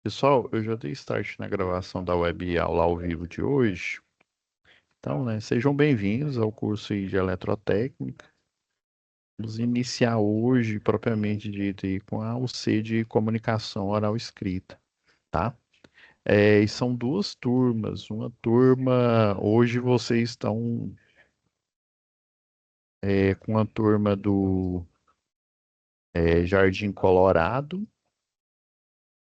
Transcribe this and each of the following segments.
Pessoal, eu já dei start na gravação da web aula ao vivo de hoje. Então, né, sejam bem-vindos ao curso aí de Eletrotécnica. Vamos iniciar hoje, propriamente dito, aí, com a UC de Comunicação Oral Escrita, tá? E são duas turmas. Uma turma, hoje vocês estão com a turma do Jardim Colorado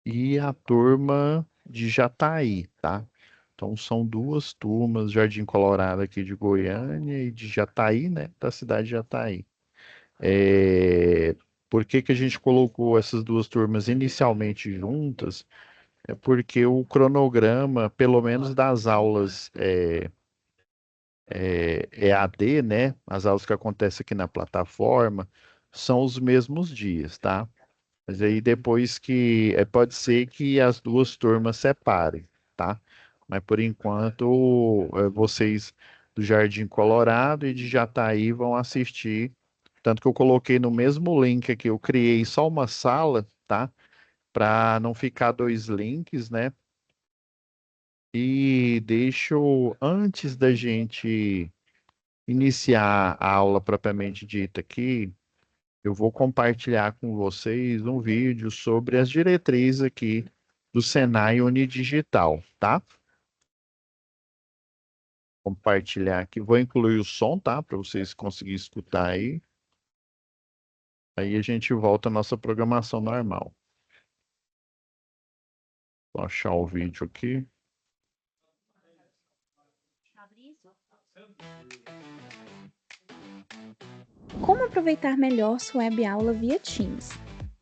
e a turma de Jataí, tá? Então são duas turmas, Jardim Colorado aqui de Goiânia e de Jataí, né? Da cidade de Jataí. É, Por que que a gente colocou essas duas turmas inicialmente juntas? É porque o cronograma, pelo menos das aulas EAD, né? As aulas que acontecem aqui na plataforma, são os mesmos dias, tá? Mas aí depois que pode ser que as duas turmas separem, tá? Mas por enquanto vocês do Jardim Colorado e de Jataí vão assistir. Tanto que eu coloquei no mesmo link aqui, eu criei só uma sala, tá? Para não ficar dois links, né? E deixo antes da gente iniciar a aula propriamente dita aqui, eu vou compartilhar com vocês um vídeo sobre as diretrizes aqui do Senai Unidigital, tá? Compartilhar aqui, vou incluir o som, tá? Para vocês conseguirem escutar aí. Aí a gente volta à nossa programação normal. Vou achar o vídeo aqui. Como aproveitar melhor sua web aula via Teams?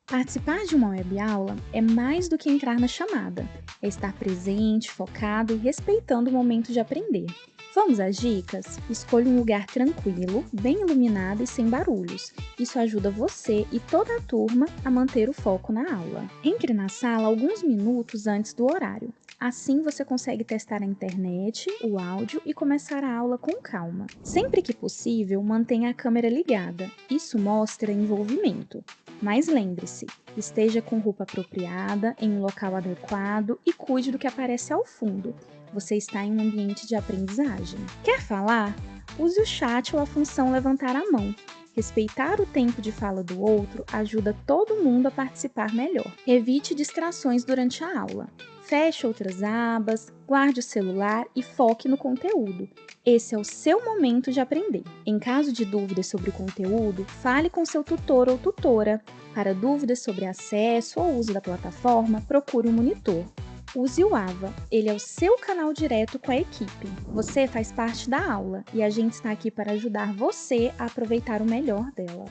Participar de uma web aula é mais do que entrar na chamada, é estar presente, focado e respeitando o momento de aprender. Vamos às dicas? Escolha um lugar tranquilo, bem iluminado e sem barulhos. Isso ajuda você e toda a turma a manter o foco na aula. Entre na sala alguns minutos antes do horário. Assim você consegue testar a internet, o áudio e começar a aula com calma. Sempre que possível, mantenha a câmera ligada. Isso mostra envolvimento. Mas lembre-se, esteja com roupa apropriada, em um local adequado e cuide do que aparece ao fundo. Você está em um ambiente de aprendizagem. Quer falar? Use o chat ou a função levantar a mão. Respeitar o tempo de fala do outro ajuda todo mundo a participar melhor. Evite distrações durante a aula. Feche outras abas, guarde o celular e foque no conteúdo. Esse é o seu momento de aprender. Em caso de dúvidas sobre o conteúdo, fale com seu tutor ou tutora. Para dúvidas sobre acesso ou uso da plataforma, procure um monitor. Use o AVA, ele é o seu canal direto com a equipe. Você faz parte da aula e a gente está aqui para ajudar você a aproveitar o melhor dela.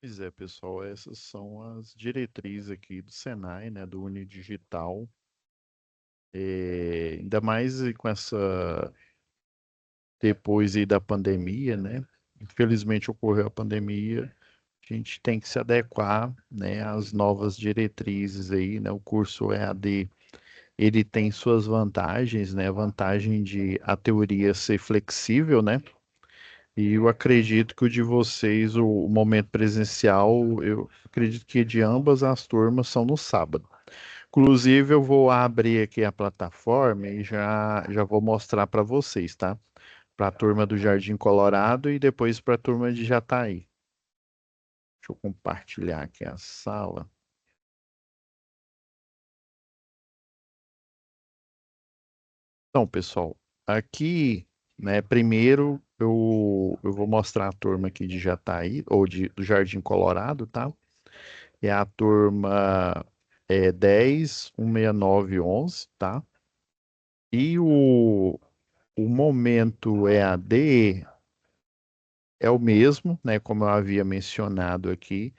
Pois é, pessoal, essas são as diretrizes aqui do Senai, né? Do Unidigital. Ainda mais com essa depois aí da pandemia, né? Infelizmente ocorreu a pandemia, a gente tem que se adequar, né, às novas diretrizes aí, né? O curso EAD, ele tem suas vantagens, né? A vantagem de a teoria ser flexível, né? E eu acredito que o de vocês, o momento presencial, eu acredito que de ambas as turmas são no sábado. Inclusive, eu vou abrir aqui a plataforma e já vou mostrar para vocês, tá? Para a turma do Jardim Colorado e depois para a turma de Jataí. Deixa eu compartilhar aqui a sala. Então, pessoal, aqui, né, primeiro eu vou mostrar a turma aqui de Jataí, ou do Jardim Colorado, tá? É a turma 10, 169, 11, tá? E o momento EAD é o mesmo, né? Como eu havia mencionado aqui.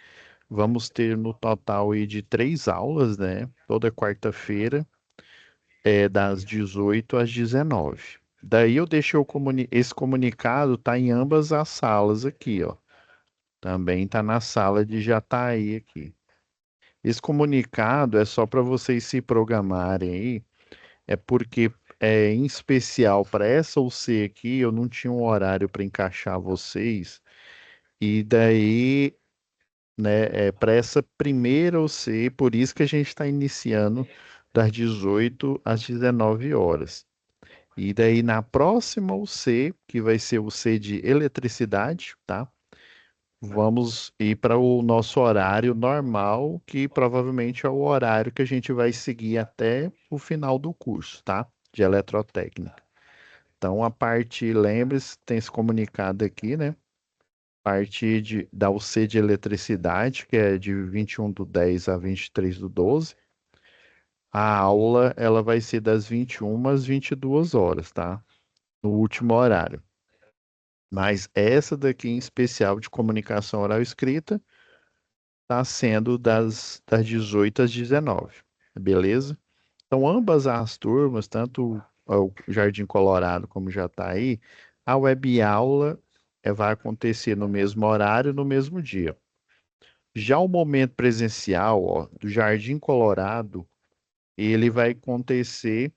Vamos ter no total aí de três aulas, né? Toda quarta-feira, das 18 às 19. Daí eu deixei esse comunicado tá em ambas as salas aqui, ó. Também tá na sala de Jataí aqui. Esse comunicado é só para vocês se programarem aí, é porque em especial para essa UC aqui, eu não tinha um horário para encaixar vocês E daí, né, para essa primeira OC, por isso que a gente está iniciando das 18 às 19 horas. E daí na próxima UC, que vai ser o C de eletricidade, tá? Vamos ir para o nosso horário normal, que provavelmente é o horário que a gente vai seguir até o final do curso, tá? De eletrotécnica. Então, a parte, lembre-se, tem esse comunicado aqui, né? Parte da UC de eletricidade, que é de 21/10 a 23/12. A aula, ela vai ser das 21 às 22 horas, tá? No último horário. Mas essa daqui em especial de comunicação oral e escrita está sendo das 18 às 19, beleza? Então, ambas as turmas, tanto o Jardim Colorado como Jataí, a web aula vai acontecer no mesmo horário, no mesmo dia. Já o momento presencial, ó, do Jardim Colorado, ele vai acontecer,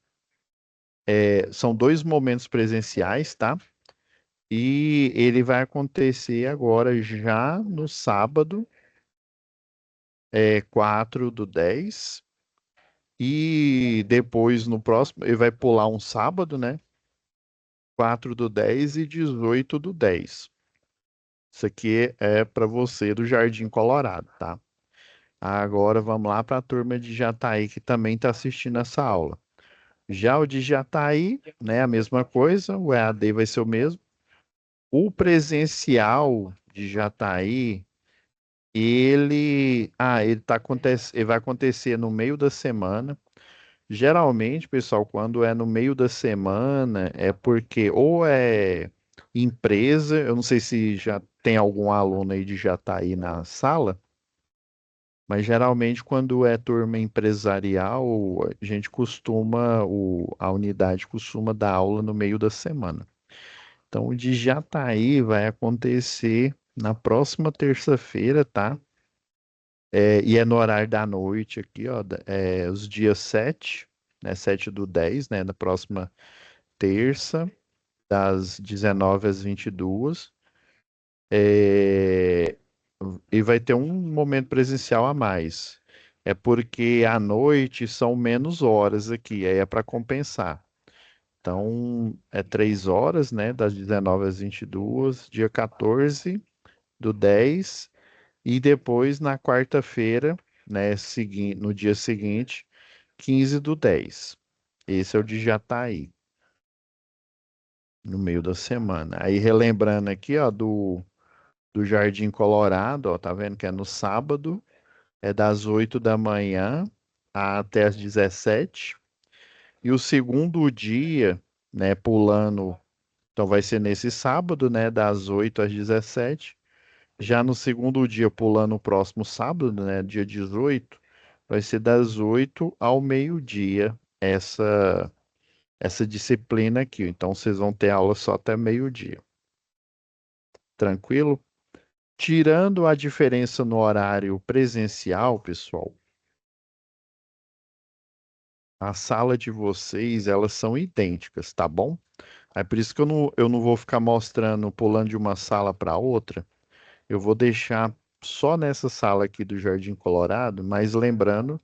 são dois momentos presenciais, tá? E ele vai acontecer agora já no sábado, 4/10. E depois no próximo, ele vai pular um sábado, né? 4/10 e 18/10. Isso aqui é para você do Jardim Colorado, tá? Agora vamos lá para a turma de Jataí que também está assistindo essa aula. Já o de Jataí, né? A mesma coisa, o EAD vai ser o mesmo. O presencial de Jataí, ele vai acontecer no meio da semana. Geralmente, pessoal, quando é no meio da semana, é porque ou é empresa, eu não sei se já tem algum aluno aí de Jataí na sala, mas geralmente quando é turma empresarial, a gente costuma, a unidade costuma dar aula no meio da semana. Então, o de Jataí vai acontecer na próxima terça-feira, tá? E é no horário da noite aqui, ó, os dias 7, né, 7/10, né, na próxima terça, das 19 às 22. É, e vai ter um momento presencial a mais. É porque à noite são menos horas aqui, aí é para compensar. Então, é 3 horas, né, das 19 às 22, dia 14/10. E depois, na quarta-feira, né, no dia seguinte, 15/10. Esse é o de Jataí, no meio da semana. Aí, relembrando aqui, ó, do Jardim Colorado, ó, tá vendo que é no sábado, é das 8 da manhã até as 17. E o segundo dia, né, pulando, então vai ser nesse sábado, né, das 8 às 17. Já no segundo dia, pulando o próximo sábado, né, dia 18, vai ser das 8 ao meio-dia essa disciplina aqui. Então, vocês vão ter aula só até meio-dia. Tranquilo? Tirando a diferença no horário presencial, pessoal, a sala de vocês, elas são idênticas, tá bom? É por isso que eu não vou ficar mostrando, pulando de uma sala para outra. Eu vou deixar só nessa sala aqui do Jardim Colorado, mas lembrando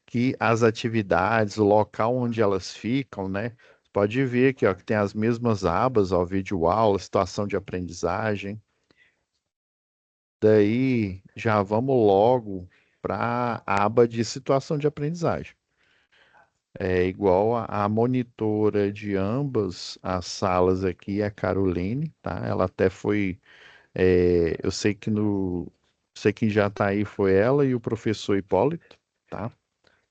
que as atividades, o local onde elas ficam, né? Pode ver aqui, ó, que tem as mesmas abas, ó, vídeo aula, situação de aprendizagem. Daí já vamos logo para a aba de situação de aprendizagem. É igual a monitora de ambas as salas aqui, a Caroline, tá? Ela até foi, eu sei que sei que já tá aí foi ela e o professor Hipólito, tá?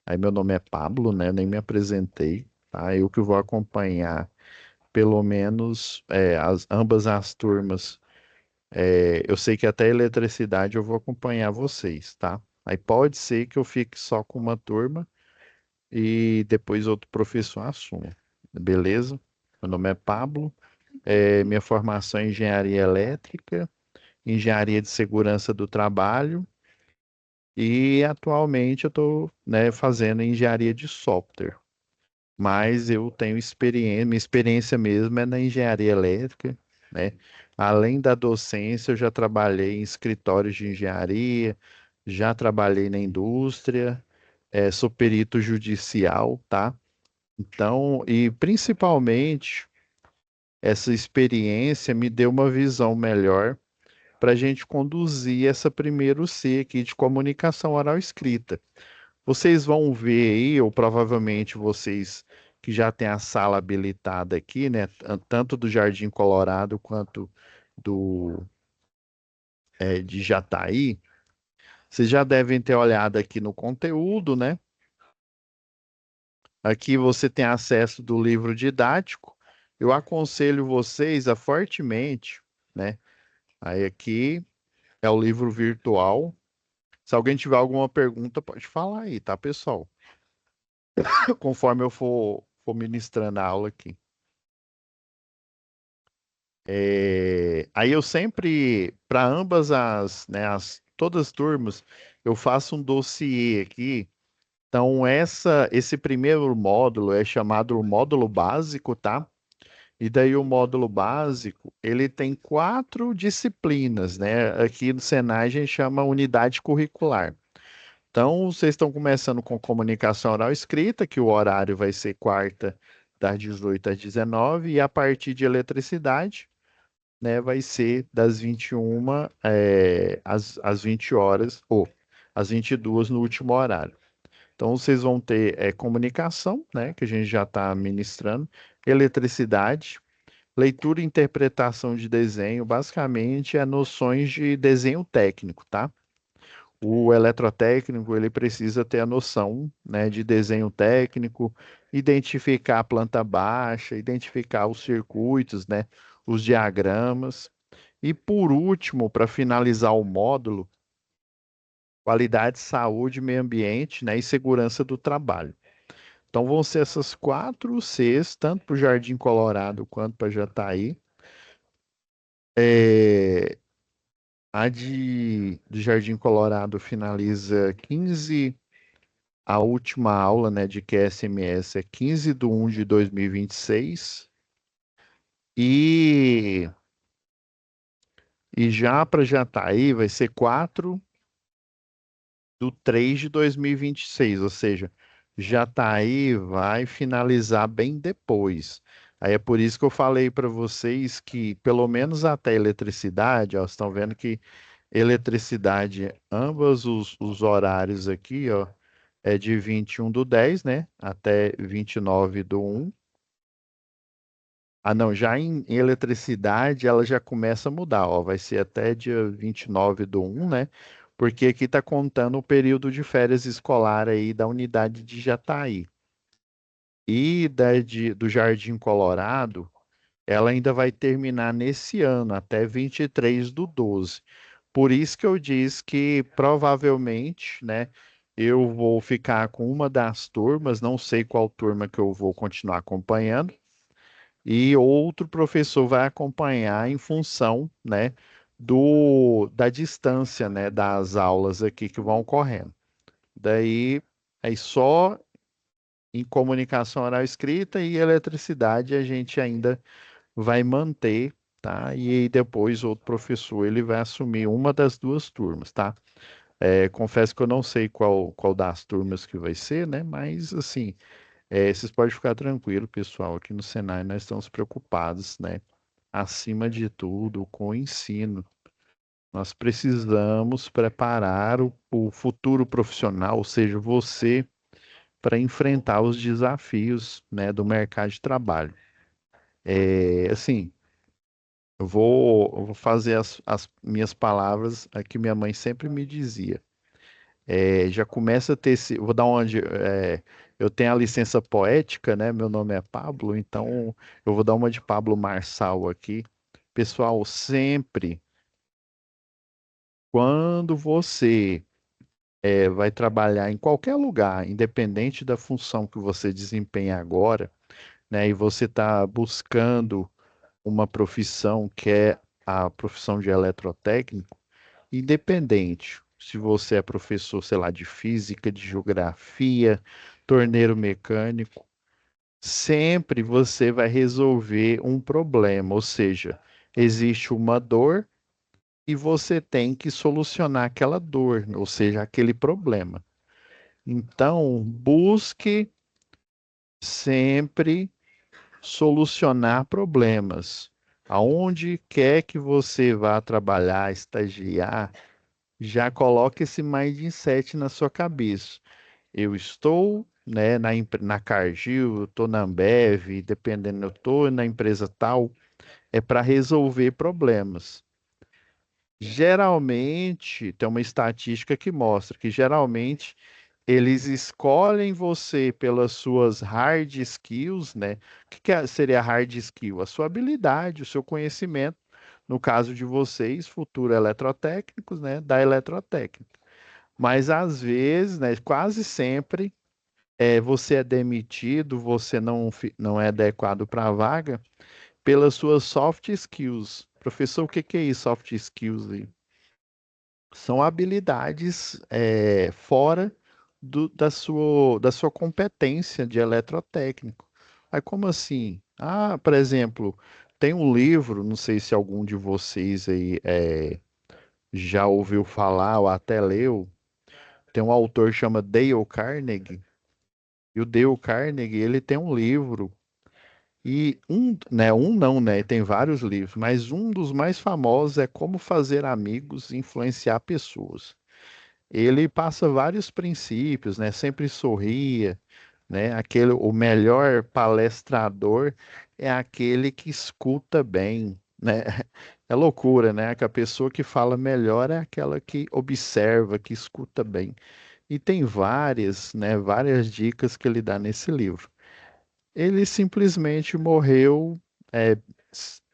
Aí meu nome é Pablo, né? Nem me apresentei, tá? Eu que vou acompanhar pelo menos ambas as turmas. Eu sei que até eletricidade eu vou acompanhar vocês, tá? Aí pode ser que eu fique só com uma turma e depois outro professor assuma, beleza? Meu nome é Pablo, minha formação é engenharia elétrica, engenharia de segurança do trabalho e atualmente eu estou, né, fazendo engenharia de software. Mas eu tenho experiência, minha experiência mesmo é na engenharia elétrica, né? Além da docência, eu já trabalhei em escritórios de engenharia, já trabalhei na indústria, sou perito judicial, tá? Então, e principalmente, essa experiência me deu uma visão melhor para a gente conduzir essa primeiro C aqui de comunicação oral escrita. Vocês vão ver aí, ou provavelmente vocês que já têm a sala habilitada aqui, né? Tanto do Jardim Colorado quanto do de Jataí, vocês já devem ter olhado aqui no conteúdo, né? Aqui você tem acesso do livro didático. Eu aconselho vocês a fortemente, né? Aí aqui é o livro virtual. Se alguém tiver alguma pergunta, pode falar aí, tá, pessoal? Conforme eu for ministrando a aula aqui. Aí eu sempre, para ambas todas as turmas, eu faço um dossiê aqui. Então, esse primeiro módulo é chamado o módulo básico, tá? E daí o módulo básico, ele tem 4 disciplinas, né? Aqui no Senai a gente chama unidade curricular. Então, vocês estão começando com comunicação oral escrita, que o horário vai ser quarta, das 18 às 19, e a partir de eletricidade, né, vai ser das 21 às 20 horas, ou às 22 no último horário. Então, vocês vão ter comunicação, né, que a gente já está ministrando, eletricidade, leitura e interpretação de desenho, basicamente é noções de desenho técnico, tá? O eletrotécnico, ele precisa ter a noção, né, de desenho técnico, identificar a planta baixa, identificar os circuitos, né, os diagramas. E por último, para finalizar o módulo, qualidade, saúde, meio ambiente, né, e segurança do trabalho. Então vão ser essas 4 Cs, tanto para o Jardim Colorado quanto para Jataí. É, do Jardim Colorado finaliza 15. A última aula, né, de QSMS é 15/1 de 2026. E, e já para Jataí vai ser 4/3 de 2026, ou seja, Jataí vai finalizar bem depois. Aí é por isso que eu falei para vocês que, pelo menos até eletricidade, ó, vocês estão vendo que eletricidade, ambos os horários aqui, ó, é de 21/10, né? Até 29/1. Ah, não, já em eletricidade ela já começa a mudar, ó. Vai ser até dia 29/1, né? Porque aqui está contando o período de férias escolar aí da unidade de Jataí. E do Jardim Colorado, ela ainda vai terminar nesse ano, até 23/12. Por isso que eu disse que provavelmente, né, eu vou ficar com uma das turmas, não sei qual turma que eu vou continuar acompanhando, e outro professor vai acompanhar em função, né, da distância, né, das aulas aqui que vão ocorrendo. Daí, aí só em comunicação oral escrita e eletricidade a gente ainda vai manter, tá? E aí depois outro professor ele vai assumir uma das 2 turmas, tá? Confesso que eu não sei qual das turmas que vai ser, né? Mas assim, vocês podem ficar tranquilo, pessoal. Aqui no Senai nós estamos preocupados, né? Acima de tudo, com o ensino. Nós precisamos preparar o futuro profissional, ou seja, você, para enfrentar os desafios, né, do mercado de trabalho. Assim, eu vou fazer as minhas palavras, a que minha mãe sempre me dizia. Já começa a ter esse. Vou dar onde. Eu tenho a licença poética, né? Meu nome é Pablo, então eu vou dar uma de Pablo Marçal aqui. Pessoal, sempre quando você vai trabalhar em qualquer lugar, independente da função que você desempenha agora, né? E você está buscando uma profissão que é a profissão de eletrotécnico, independente se você é professor, sei lá, de física, de geografia, torneiro mecânico, sempre você vai resolver um problema, ou seja, existe uma dor e você tem que solucionar aquela dor, ou seja, aquele problema. Então, busque sempre solucionar problemas. Aonde quer que você vá trabalhar, estagiar, já coloque esse mindset na sua cabeça. Eu estou, né, na Cargill, eu estou na Ambev, dependendo, eu estou na empresa tal, é para resolver problemas. Geralmente, tem uma estatística que mostra que geralmente eles escolhem você pelas suas hard skills, né? Seria hard skill? A sua habilidade, o seu conhecimento. No caso de vocês, futuro eletrotécnicos, né? Da eletrotécnica. Mas às vezes, né? Quase sempre, você é demitido, você não é adequado para a vaga pelas suas soft skills. Professor, o que que é isso, soft skills aí? São habilidades fora da sua competência de eletrotécnico. Aí, como assim? Ah, por exemplo, tem um livro, não sei se algum de vocês aí já ouviu falar ou até leu, tem um autor que chama Dale Carnegie, e o Dale Carnegie, ele tem um livro, e um não, né? Tem vários livros, mas um dos mais famosos é Como Fazer Amigos e Influenciar Pessoas. Ele passa vários princípios, né? Sempre sorria, né? O melhor palestrador é aquele que escuta bem, né? É loucura, né? Que a pessoa que fala melhor é aquela que observa, que escuta bem. E tem várias, né? Várias dicas que ele dá nesse livro. Ele simplesmente morreu, é,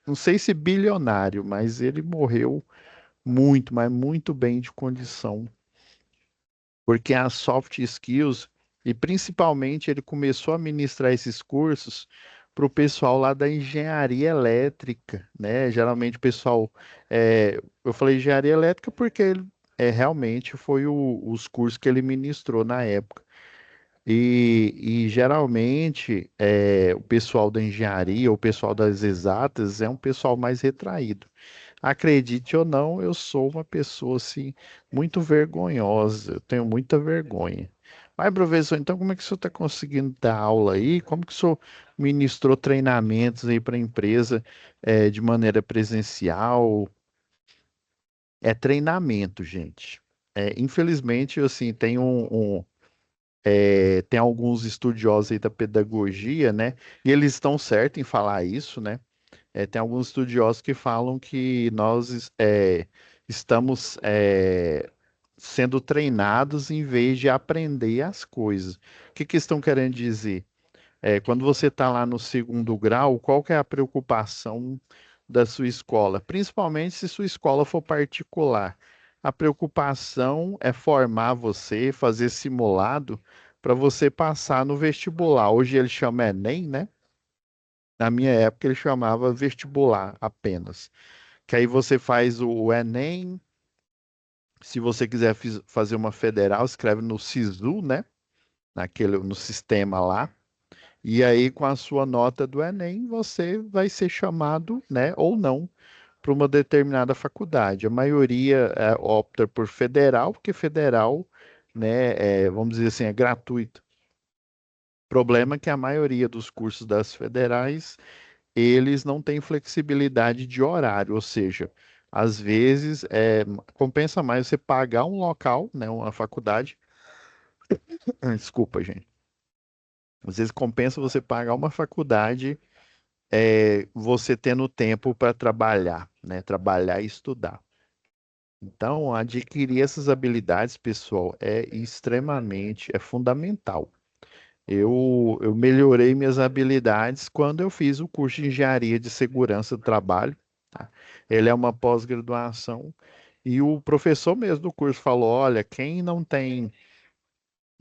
não sei se bilionário, mas ele morreu muito, mas muito bem de condição porque as soft skills, e principalmente ele começou a ministrar esses cursos para o pessoal lá da engenharia elétrica, né? Geralmente o pessoal, eu falei engenharia elétrica porque ele, realmente foi os cursos que ele ministrou na época. E geralmente o pessoal da engenharia, o pessoal das exatas é um pessoal mais retraído. Acredite ou não, eu sou uma pessoa assim muito vergonhosa, eu tenho muita vergonha. Mas, professor, então como é que o senhor está conseguindo dar aula aí? Como que o senhor ministrou treinamentos aí para a empresa de maneira presencial? É treinamento, gente. Infelizmente, assim, tem alguns estudiosos aí da pedagogia, né? E eles estão certos em falar isso, né? Tem alguns estudiosos que falam que nós estamos sendo treinados em vez de aprender as coisas. O que que estão querendo dizer? Quando você está lá no segundo grau, qual que é a preocupação da sua escola? Principalmente se sua escola for particular. A preocupação é formar você, fazer simulado para você passar no vestibular. Hoje ele chama Enem, né? Na minha época ele chamava vestibular apenas. Que aí você faz o Enem. Se você quiser fazer uma federal, escreve no SISU, né? No sistema lá. E aí, com a sua nota do Enem, você vai ser chamado, né, ou não, para uma determinada faculdade. A maioria opta por federal, porque federal, né, vamos dizer assim, é gratuito. O problema é que a maioria dos cursos das federais, eles não têm flexibilidade de horário, ou seja, às vezes compensa mais você pagar um local, né, uma faculdade. Desculpa, gente. Às vezes compensa você pagar uma faculdade você tendo tempo para trabalhar, né? Trabalhar e estudar. Então, adquirir essas habilidades, pessoal, é fundamental. Eu melhorei minhas habilidades quando eu fiz o curso de Engenharia de Segurança do Trabalho, tá? Ele é uma pós-graduação e o professor mesmo do curso falou: olha, quem não tem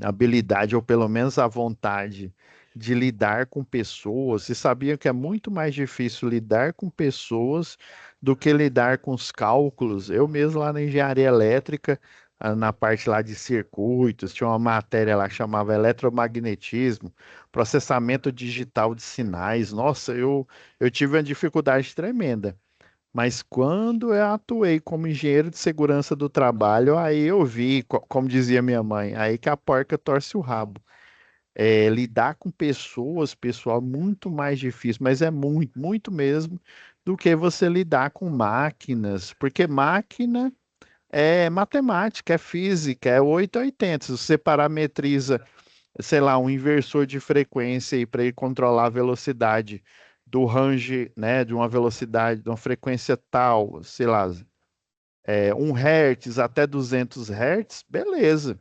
habilidade ou pelo menos a vontade de lidar com pessoas, e sabia que é muito mais difícil lidar com pessoas do que lidar com os cálculos. Eu mesmo lá na engenharia elétrica, na parte lá de circuitos, tinha uma matéria lá que chamava eletromagnetismo, processamento digital de sinais. Nossa, eu tive uma dificuldade tremenda. Mas quando eu atuei como engenheiro de segurança do trabalho, aí eu vi, como dizia minha mãe, aí que a porca torce o rabo. Lidar com pessoas, pessoal, é muito mais difícil, mas é muito, muito mesmo, do que você lidar com máquinas, porque máquina é matemática, é física, é 8 ou 80. Se você parametriza, sei lá, um inversor de frequência aí para ele controlar a velocidade do range, né, de uma velocidade, de uma frequência tal, sei lá, 1 Hz até 200 Hz, beleza.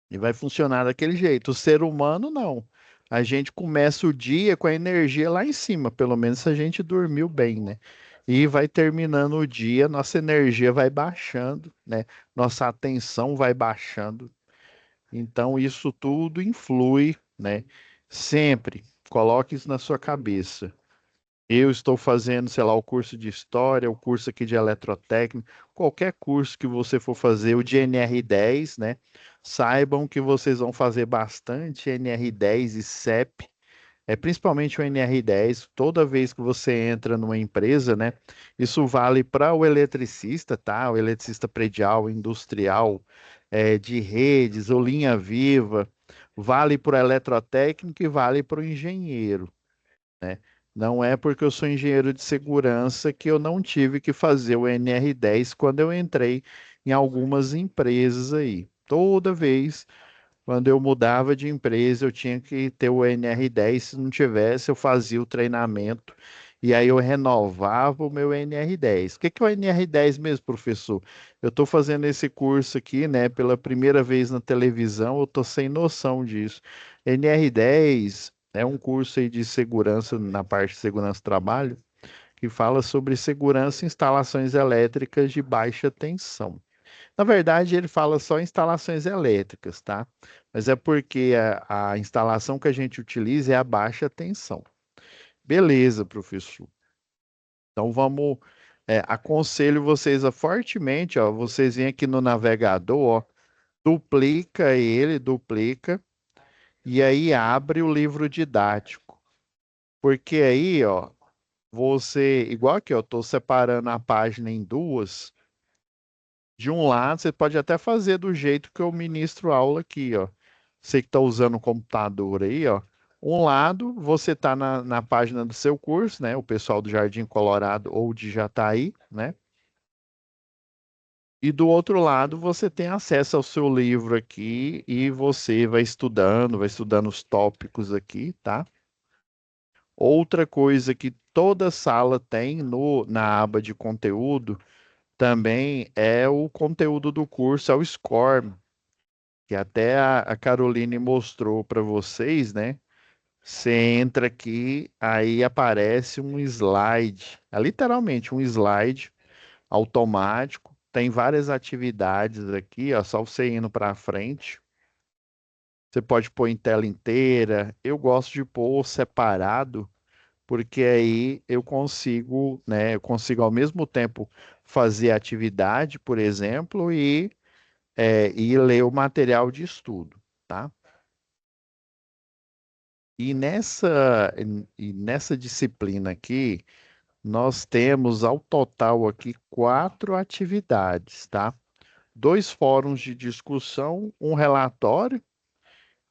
E vai funcionar daquele jeito. O ser humano, não. A gente começa o dia com a energia lá em cima, pelo menos se a gente dormiu bem, né? E vai terminando o dia, nossa energia vai baixando, né? Nossa atenção vai baixando. Então, isso tudo influi, né? Sempre coloque isso na sua cabeça. Eu estou fazendo, sei lá, o curso de história, o curso aqui de eletrotécnica, qualquer curso que você for fazer, o de NR10, né? Saibam que vocês vão fazer bastante NR10 e CEP, principalmente o NR10, toda vez que você entra numa empresa, né? Isso vale para o eletricista, tá? O eletricista predial, industrial, de redes ou linha viva, vale para o eletrotécnico e vale para o engenheiro, né? Não é porque eu sou engenheiro de segurança que eu não tive que fazer o NR10 quando eu entrei em algumas empresas aí. Toda vez, quando eu mudava de empresa, eu tinha que ter o NR10. Se não tivesse, eu fazia o treinamento e aí eu renovava o meu NR10. O que que é o NR10 mesmo, professor? Eu estou fazendo esse curso aqui, né, pela primeira vez na televisão, eu estou sem noção disso. NR10 é um curso aí de segurança, na parte de segurança do trabalho, que fala sobre segurança em instalações elétricas de baixa tensão. Na verdade, ele fala só instalações elétricas, tá? Mas é porque a instalação que a gente utiliza é a baixa tensão. Beleza, professor. Então vamos. Aconselho vocês fortemente, ó, vocês vêm aqui no navegador, ó, duplica ele, duplica, e aí abre o livro didático. Porque aí, ó, você, igual aqui, ó, eu estou separando a página em duas. De um lado, você pode até fazer do jeito que eu ministro aula aqui, ó. Você que está usando o computador aí, ó. Um lado, você está na página do seu curso, né? O pessoal do Jardim Colorado ou de Jataí, né? E do outro lado, você tem acesso ao seu livro aqui e você vai estudando os tópicos aqui, tá? Outra coisa que toda sala tem na aba de conteúdo também é o conteúdo do curso, é o SCORM, que até a Caroline mostrou para vocês, né? Você entra aqui, aí aparece um slide, literalmente um slide automático. Tem várias atividades aqui, ó, só você indo para frente. Você pode pôr em tela inteira. Eu gosto de pôr separado, porque aí eu consigo, né? Eu consigo ao mesmo tempo fazer atividade, por exemplo, e ler o material de estudo, tá? E nessa disciplina aqui, nós temos ao total aqui 4 atividades, tá? 2 fóruns de discussão, um relatório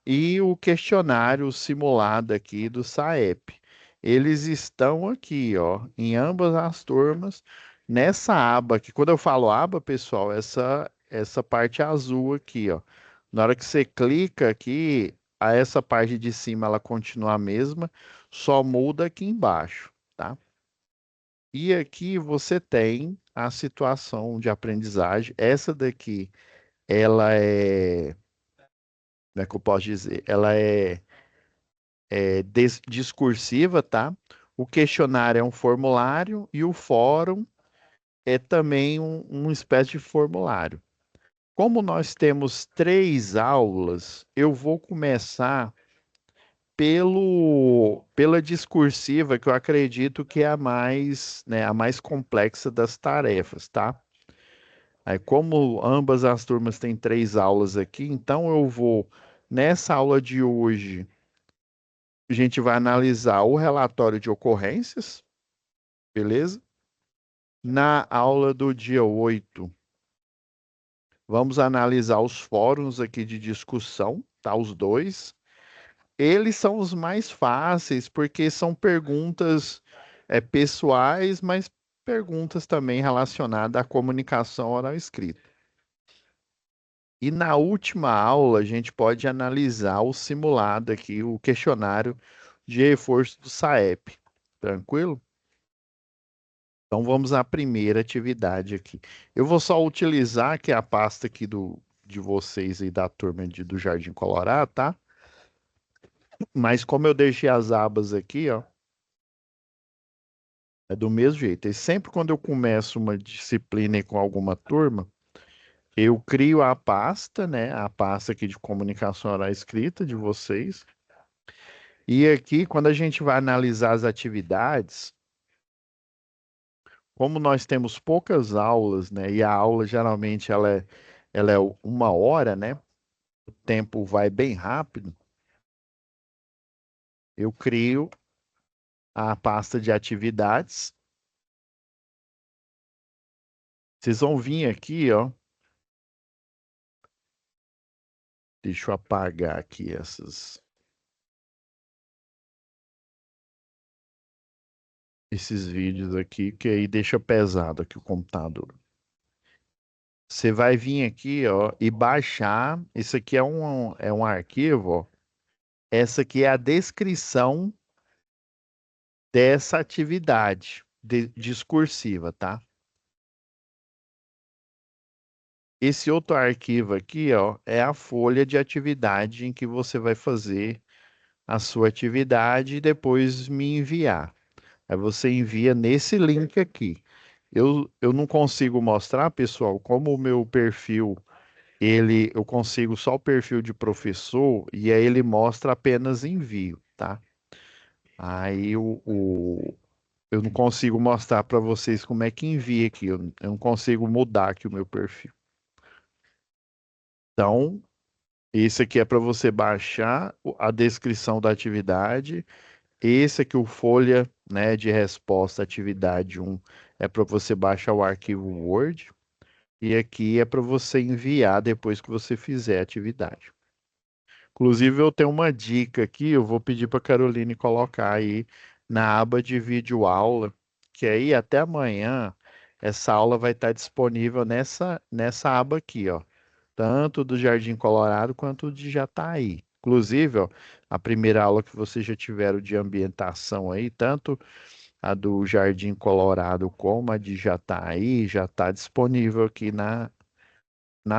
e o questionário simulado aqui do SAEP. Eles estão aqui, ó, em ambas as turmas, nessa aba aqui. Quando eu falo aba, pessoal, essa parte azul aqui, ó. Na hora que você clica aqui, essa parte de cima ela continua a mesma, só muda aqui embaixo, tá? E aqui você tem a situação de aprendizagem. Essa daqui, ela como é que eu posso dizer? Ela é discursiva, tá? O questionário é um formulário e o fórum é também uma espécie de formulário. Como nós temos 3 aulas, eu vou começar pela discursiva, que eu acredito que é a mais, né, a mais complexa das tarefas, tá? Aí, como ambas as turmas têm 3 aulas aqui, então eu vou, nessa aula de hoje, a gente vai analisar o relatório de ocorrências, beleza? Na aula do dia 8, vamos analisar os fóruns aqui de discussão, tá? Os dois. Eles são os mais fáceis porque são perguntas pessoais, mas perguntas também relacionadas à comunicação oral escrita. E na última aula, a gente pode analisar o simulado aqui, o questionário de reforço do SAEP. Tranquilo? Então vamos à primeira atividade aqui. Eu vou só utilizar que é a pasta aqui de vocês aí da turma do Jardim Colorado, tá? Mas como eu deixei as abas aqui, ó, é do mesmo jeito. E sempre quando eu começo uma disciplina aí com alguma turma, eu crio a pasta, né? A pasta aqui de comunicação oral escrita de vocês. E aqui, quando a gente vai analisar as atividades, como nós temos poucas aulas, né? E a aula geralmente ela é 1 hora, né? O tempo vai bem rápido. Eu crio a pasta de atividades. Vocês vão vir aqui, ó. Deixa eu apagar aqui esses vídeos aqui, que aí deixa pesado aqui o computador. Você vai vir aqui, ó, e baixar. Isso aqui é um arquivo, ó. Essa aqui é a descrição dessa atividade discursiva, tá? Esse outro arquivo aqui, ó, é a folha de atividade em que você vai fazer a sua atividade e depois me enviar. Aí você envia nesse link aqui. Eu não consigo mostrar, pessoal, como o meu perfil, eu consigo só o perfil de professor e aí ele mostra apenas envio, tá? Aí eu não consigo mostrar para vocês como é que envia aqui. Eu não consigo mudar aqui o meu perfil. Então, esse aqui é para você baixar a descrição da atividade. Esse aqui, o folha, né, de resposta atividade 1, é para você baixar o arquivo Word. E aqui é para você enviar depois que você fizer a atividade. Inclusive, eu tenho uma dica aqui, eu vou pedir para a Caroline colocar aí na aba de vídeo aula, que aí até amanhã essa aula vai estar disponível nessa aba aqui, ó. Tanto do Jardim Colorado quanto de Jataí. Inclusive, ó, a primeira aula que vocês já tiveram de ambientação aí, tanto a do Jardim Colorado como a de Jataí, já está disponível aqui na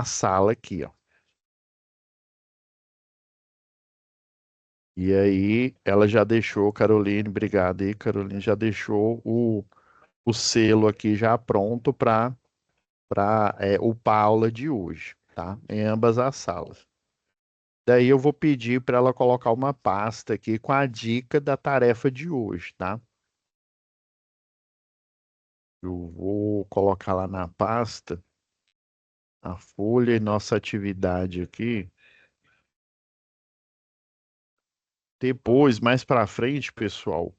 sala aqui, ó. E aí, ela já deixou, Caroline, obrigado aí, Caroline, já deixou o selo aqui já pronto para upar a aula de hoje, tá? Em ambas as salas. Daí eu vou pedir para ela colocar uma pasta aqui com a dica da tarefa de hoje, tá? Eu vou colocar lá na pasta a folha e nossa atividade aqui. Depois, mais para frente, pessoal,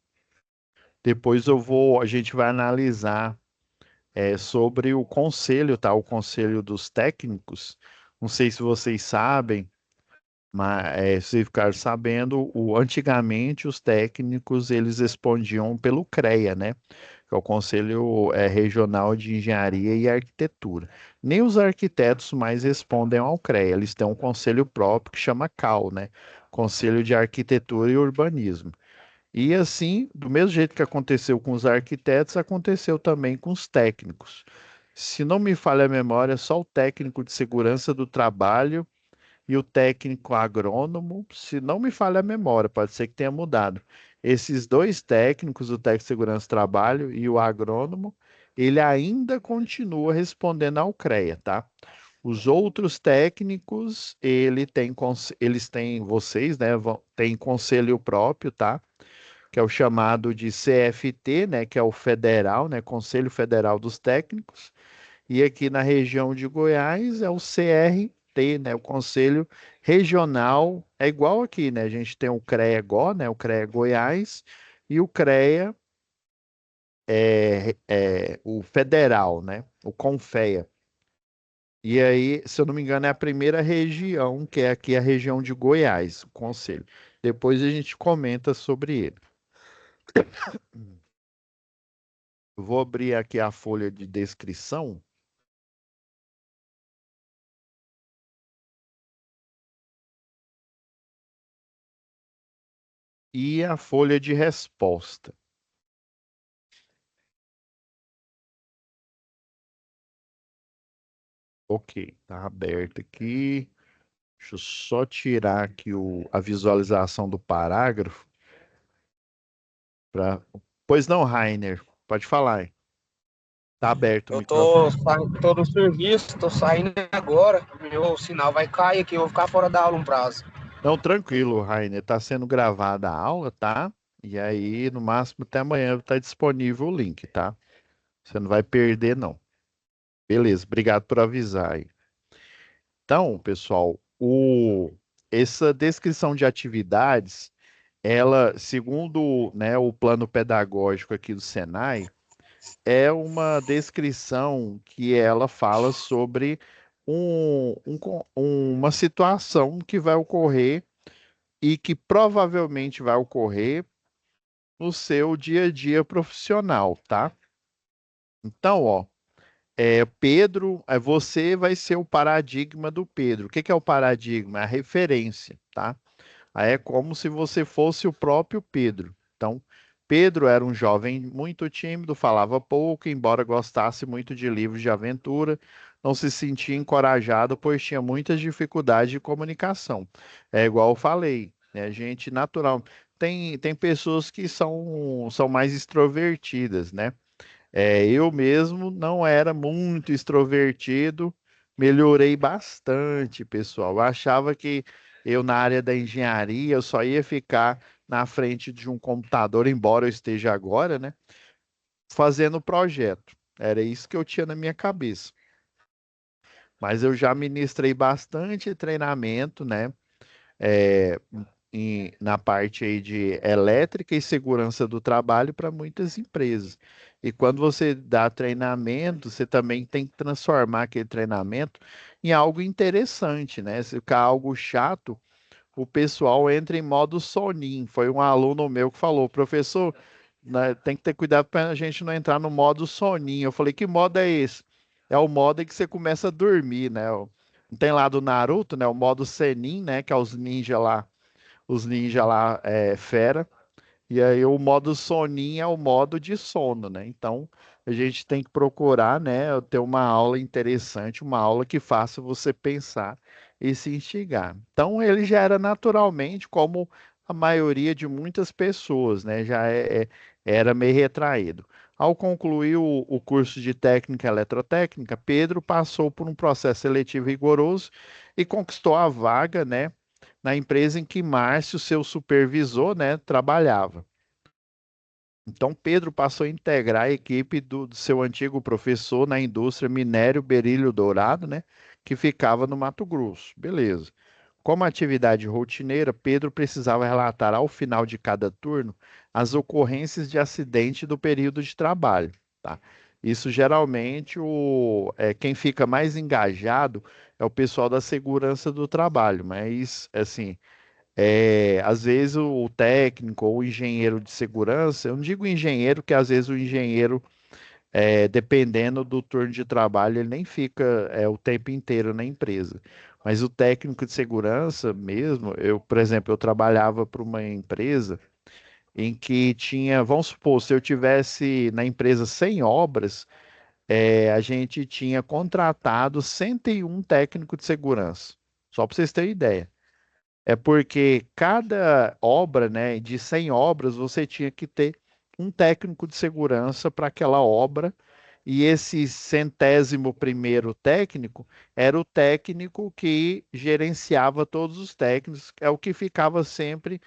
a gente vai analisar sobre o conselho, tá? O conselho dos técnicos. Não sei se vocês sabem, mas se ficar sabendo, antigamente os técnicos eles respondiam pelo CREA, né? Que é o Conselho Regional de Engenharia e Arquitetura. Nem os arquitetos mais respondem ao CREA, eles têm um conselho próprio que chama CAU, né? Conselho de Arquitetura e Urbanismo. E assim, do mesmo jeito que aconteceu com os arquitetos, aconteceu também com os técnicos. Se não me falha a memória, só o técnico de segurança do trabalho e o técnico agrônomo, se não me falha a memória, pode ser que tenha mudado. Esses dois técnicos, o técnico de segurança do trabalho e o agrônomo, ele ainda continua respondendo ao CREA, tá? Os outros técnicos, eles têm, vocês, né, têm conselho próprio, tá? Que é o chamado de CFT, né, que é o federal, né, Conselho Federal dos Técnicos, e aqui na região de Goiás é o CRT, né, o Conselho Regional, é igual aqui, né, a gente tem o CREA-GO, né, o CREA Goiás, e o CREA o federal, né? O Confea. E aí, se eu não me engano, é a primeira região, que é aqui a região de Goiás, o conselho. Depois a gente comenta sobre ele. Eu vou abrir aqui a folha de descrição e a folha de resposta. Ok, tá aberto aqui. Deixa eu só tirar aqui a visualização do parágrafo. Pra... Pois não, Rainer, pode falar. Hein? Tá aberto o Eu tô, microfone. tô no serviço, tô saindo agora. Meu sinal vai cair aqui, eu vou ficar fora da aula um prazo. Não, tranquilo, Rainer. Tá sendo gravada a aula, tá? E aí, no máximo, até amanhã tá disponível o link, tá? Você não vai perder, não. Beleza, obrigado por avisar aí. Então, pessoal, essa descrição de atividades, ela, segundo, né, o plano pedagógico aqui do Senai, é uma descrição que ela fala sobre uma situação que vai ocorrer e que provavelmente vai ocorrer no seu dia a dia profissional, tá? Então, ó, Pedro, você vai ser o paradigma do Pedro. O que que é o paradigma? É a referência, tá? Aí é como se você fosse o próprio Pedro. Então, Pedro era um jovem muito tímido, falava pouco, embora gostasse muito de livros de aventura, não se sentia encorajado, pois tinha muitas dificuldades de comunicação. É igual eu falei, né? Gente natural. Tem pessoas que são mais extrovertidas, né? Eu mesmo não era muito extrovertido, melhorei bastante, pessoal. Eu achava que eu, na área da engenharia, eu só ia ficar na frente de um computador, embora eu esteja agora, né, fazendo projeto. Era isso que eu tinha na minha cabeça. Mas eu já ministrei bastante treinamento, né? é, na parte aí de elétrica e segurança do trabalho para muitas empresas. E quando você dá treinamento, você também tem que transformar aquele treinamento em algo interessante, né? Se ficar algo chato, o pessoal entra em modo soninho. Foi um aluno meu que falou, professor, né, tem que ter cuidado para a gente não entrar no modo soninho. Eu falei, que modo é esse? É o modo em que você começa a dormir, né? Não tem lá do Naruto, né? O modo Senin, né? Que é os ninjas lá fera. E aí o modo soninho é o modo de sono, né? Então a gente tem que procurar, né, ter uma aula interessante, uma aula que faça você pensar e se instigar. Então ele já era naturalmente como a maioria de muitas pessoas, né? Era meio retraído. Ao concluir o curso de técnica eletrotécnica, Pedro passou por um processo seletivo rigoroso e conquistou a vaga, né, na empresa em que Márcio, seu supervisor, né, trabalhava. Então, Pedro passou a integrar a equipe do seu antigo professor na indústria Minério Berílio Dourado, né, que ficava no Mato Grosso. Beleza. Como atividade rotineira, Pedro precisava relatar ao final de cada turno as ocorrências de acidente do período de trabalho, tá? Isso geralmente quem fica mais engajado é o pessoal da segurança do trabalho, mas assim, às vezes o técnico ou o engenheiro de segurança, eu não digo engenheiro, que às vezes o engenheiro, dependendo do turno de trabalho, ele nem fica o tempo inteiro na empresa. Mas o técnico de segurança mesmo, por exemplo, eu trabalhava para uma empresa em que tinha, vamos supor, se eu tivesse na empresa 100 obras, a gente tinha contratado 101 técnicos de segurança. Só para vocês terem ideia. É porque cada obra, né, de 100 obras, você tinha que ter um técnico de segurança para aquela obra, e esse centésimo primeiro técnico era o técnico que gerenciava todos os técnicos, é o que ficava sempre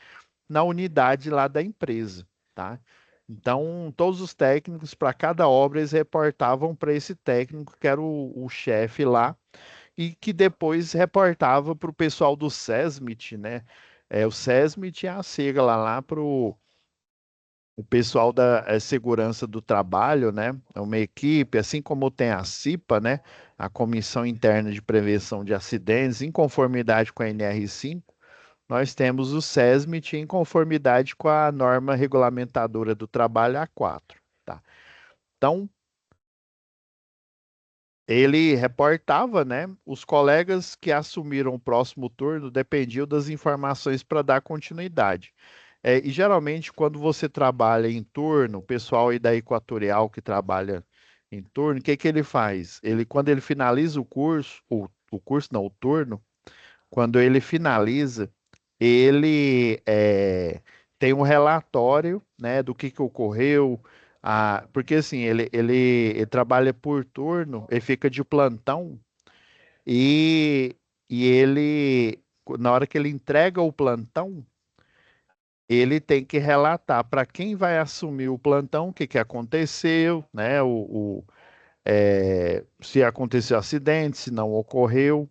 na unidade lá da empresa, tá? Então, todos os técnicos para cada obra eles reportavam para esse técnico que era o chefe lá e que depois reportava para o pessoal do SESMIT, né? O SESMIT é a sigla lá o pessoal da segurança do trabalho, né? É uma equipe, assim como tem a CIPA, né? A Comissão Interna de Prevenção de Acidentes, em conformidade com a NR5, nós temos o SESMIT em conformidade com a norma regulamentadora do trabalho A4, tá? Então, ele reportava, né? Os colegas que assumiram o próximo turno dependiam das informações para dar continuidade. E geralmente, quando você trabalha em turno, o pessoal aí da Equatorial que trabalha em turno, o que que ele faz? Quando ele finaliza o curso, o curso não, o turno, quando ele finaliza, ele tem um relatório, né, do que ocorreu, porque assim, ele trabalha por turno, ele fica de plantão e, na hora que ele entrega o plantão, ele tem que relatar para quem vai assumir o plantão o que que aconteceu, né, se aconteceu acidente, se não ocorreu.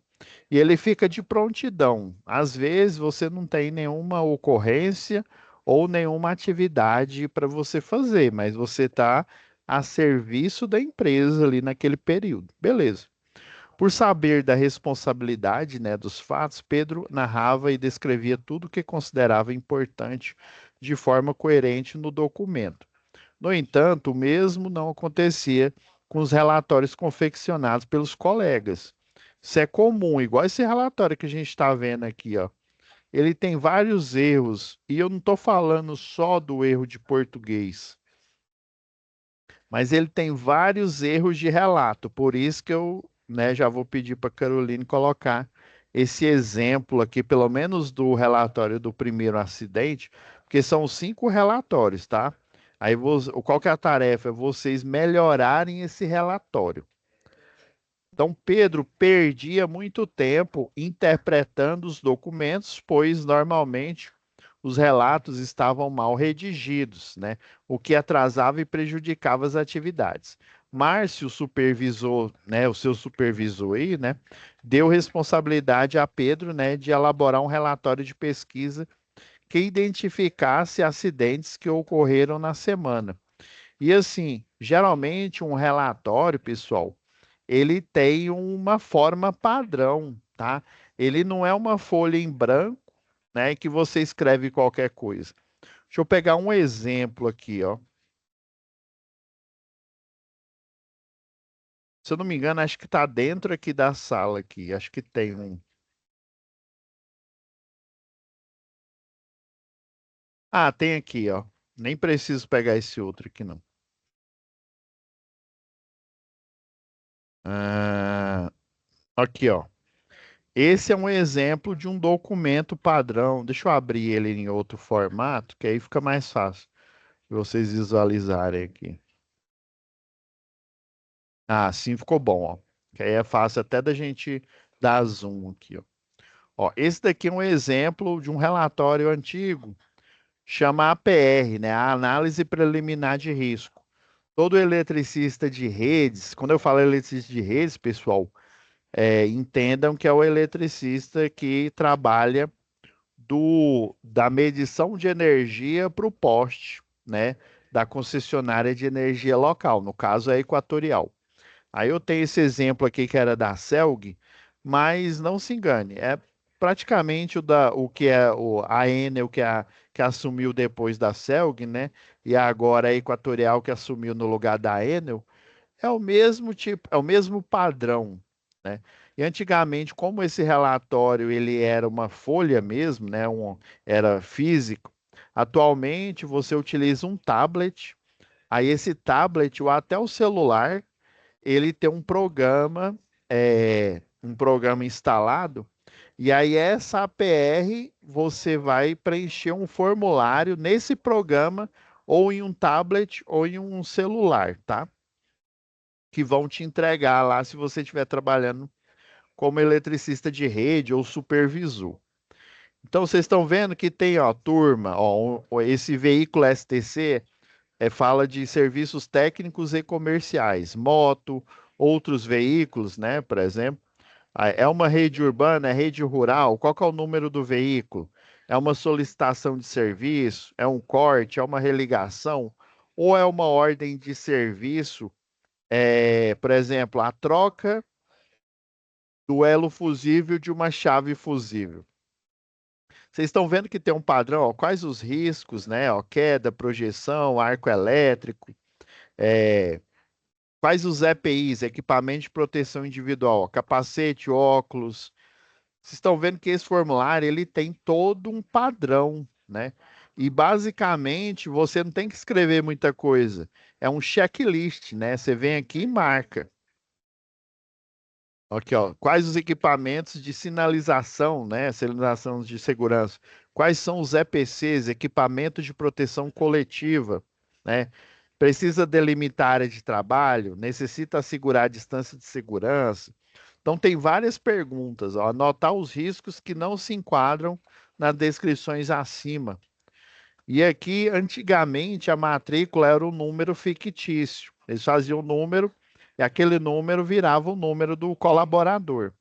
E ele fica de prontidão. Às vezes você não tem nenhuma ocorrência ou nenhuma atividade para você fazer, mas você está a serviço da empresa ali naquele período. Beleza. Por saber da responsabilidade, né, dos fatos, Pedro narrava e descrevia tudo o que considerava importante de forma coerente no documento. No entanto, o mesmo não acontecia com os relatórios confeccionados pelos colegas. Isso é comum, igual esse relatório que a gente está vendo aqui, ó. Ele tem vários erros, e eu não estou falando só do erro de português, mas ele tem vários erros de relato. Por isso que eu, né, já vou pedir para a Caroline colocar esse exemplo aqui, pelo menos do relatório do primeiro acidente, porque são 5 relatórios, tá? Aí, qual que é a tarefa? É vocês melhorarem esse relatório. Então, Pedro perdia muito tempo interpretando os documentos, pois normalmente os relatos estavam mal redigidos, né? O que atrasava e prejudicava as atividades. Márcio, o supervisor, né, o seu supervisor aí, né, deu responsabilidade a Pedro, né, de elaborar um relatório de pesquisa que identificasse acidentes que ocorreram na semana. E assim, geralmente um relatório, pessoal, ele tem uma forma padrão, tá? Ele não é uma folha em branco, né, que você escreve qualquer coisa. Deixa eu pegar um exemplo aqui, ó. Se eu não me engano, acho que está dentro aqui da sala aqui. Acho que tem um. Ah, tem aqui, ó. Nem preciso pegar esse outro aqui, não. Ah, aqui, ó. Esse é um exemplo de um documento padrão. Deixa eu abrir ele em outro formato, que aí fica mais fácil de vocês visualizarem aqui. Ah, assim ficou bom, ó. Que aí é fácil até da gente dar zoom aqui, ó. Ó, esse daqui é um exemplo de um relatório antigo, chama APR, né? A Análise Preliminar de Risco. Todo eletricista de redes, quando eu falo eletricista de redes, pessoal, entendam que é o eletricista que trabalha da medição de energia para o poste, né? Da concessionária de energia local, no caso é Equatorial. Aí eu tenho esse exemplo aqui que era da Celg, mas não se engane, é praticamente o que é a Enel que assumiu depois da Celg, né? E agora a Equatorial que assumiu no lugar da Enel, é o mesmo tipo, é o mesmo padrão, né? E antigamente, como esse relatório ele era uma folha mesmo, né? Era físico. Atualmente você utiliza um tablet. Aí esse tablet ou até o celular ele tem um programa instalado, e aí essa APR você vai preencher um formulário nesse programa, ou em um tablet, ou em um celular, tá? Que vão te entregar lá se você estiver trabalhando como eletricista de rede ou supervisor. Então vocês estão vendo que tem, ó, turma, ó, esse veículo STC fala de serviços técnicos e comerciais, moto, outros veículos, né? Por exemplo, é uma rede urbana, é rede rural, qual que é o número do veículo? É uma solicitação de serviço? É um corte? É uma religação? Ou é uma ordem de serviço? Por exemplo, a troca do elo fusível de uma chave fusível. Vocês estão vendo que tem um padrão, ó, quais os riscos, né? Ó, queda, projeção, arco elétrico, é, quais os EPIs, equipamento de proteção individual, ó, capacete, óculos. Vocês estão vendo que esse formulário ele tem todo um padrão, né? E basicamente você não tem que escrever muita coisa. É um checklist, né? Você vem aqui e marca. Aqui, ó, quais os equipamentos de sinalização, né? Sinalização de segurança. Quais são os EPCs, equipamentos de proteção coletiva, né? Precisa delimitar área de trabalho, necessita assegurar a distância de segurança. Então, tem várias perguntas, ó. Anotar os riscos que não se enquadram nas descrições acima. E aqui, antigamente, a matrícula era um número fictício. Eles faziam o número e aquele número virava o número do colaborador.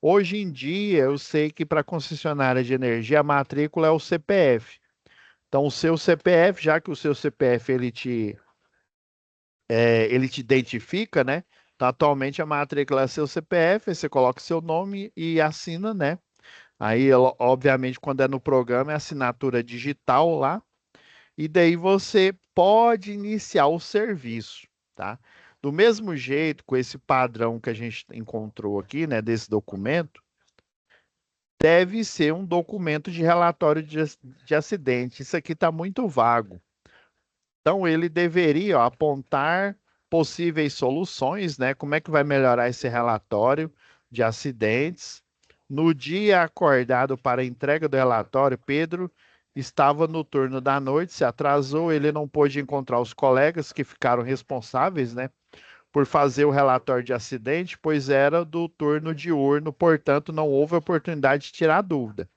Hoje em dia, eu sei que para concessionária de energia, a matrícula é o CPF. Então, o seu CPF, já que o seu CPF ele te identifica, né? Então, atualmente a matrícula é seu CPF, aí você coloca seu nome e assina, né? Aí, obviamente, quando é no programa, é assinatura digital lá. E daí você pode iniciar o serviço, tá? Do mesmo jeito, com esse padrão que a gente encontrou aqui, né, desse documento, deve ser um documento de relatório de acidente. Isso aqui está muito vago. Então, ele deveria, ó, apontar possíveis soluções, né? Como é que vai melhorar esse relatório de acidentes? No dia acordado para a entrega do relatório, Pedro estava no turno da noite, se atrasou, ele não pôde encontrar os colegas que ficaram responsáveis, né, por fazer o relatório de acidente, pois era do turno diurno, portanto, não houve oportunidade de tirar dúvida.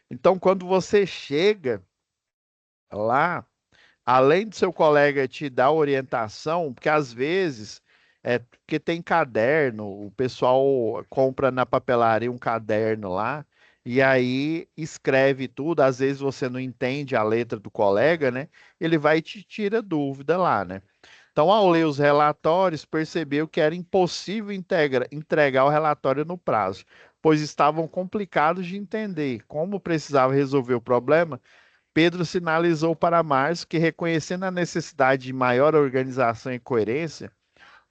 Então, quando você chega lá, além do seu colega te dar orientação, porque às vezes porque tem caderno, o pessoal compra na papelaria um caderno lá e aí escreve tudo, às vezes você não entende a letra do colega, né? Ele vai e te tira dúvida lá, né? Então, ao ler os relatórios, percebeu que era impossível entregar o relatório no prazo, pois estavam complicados de entender. Como precisava resolver o problema, Pedro sinalizou para Márcio que, reconhecendo a necessidade de maior organização e coerência